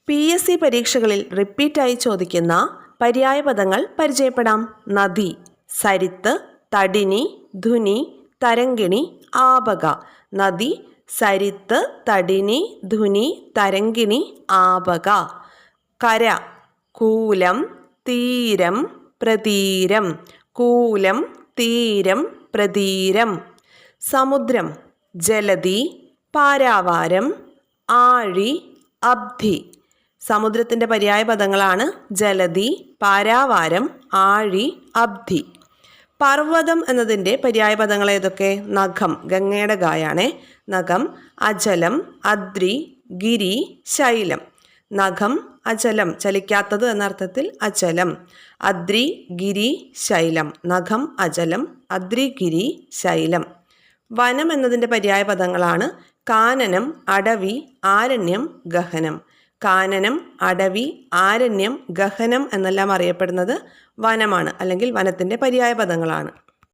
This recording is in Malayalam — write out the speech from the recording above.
PSC പരീക്ഷകളിൽ റിപ്പീറ്റായി ചോദിക്കുന്ന പര്യായപദങ്ങൾ പരിചയപ്പെടാം. നദി, സരിത്ത്, തടിനി, ധുനി, തരംഗിണി, ആപക. നദി, സരിത്ത്, തടിനി, ധുനി, തരംഗിണി, ആപക. കര, കൂലം, തീരം, പ്രതീരം. കൂലം, തീരം, പ്രതീരം. സമുദ്രം, ജലധി, പാരാവാരം, ആഴി, അബ്ധി. സമുദ്രത്തിൻ്റെ പര്യായപദങ്ങളാണ് ജലധി, പാരാവാരം, ആഴി, അബ്ധി. പർവ്വതം എന്നതിൻ്റെ പര്യായപദങ്ങൾ ഏതൊക്കെ? നഖം, ഗംഗയുടെ ഗായാണേ. നഖം, അചലം, അദ്രി, ഗിരി, ശൈലം. നഖം, അചലം, ചലിക്കാത്തത് എന്നർത്ഥത്തിൽ അചലം. അദ്രി, ഗിരി, ശൈലം. നഖം, അചലം, അദ്രി, ഗിരി, ശൈലം. വനം എന്നതിൻ്റെ പര്യായപദങ്ങളാണ് കാനനം, അടവി, ആരണ്യം, ഗഹനം. കാനനം, അടവി, ആരണ്യം, ഗഹനം എന്നെല്ലാം അറിയപ്പെടുന്നത് വനമാണ്, അല്ലെങ്കിൽ വനത്തിൻ്റെ പര്യായപദങ്ങളാണ്.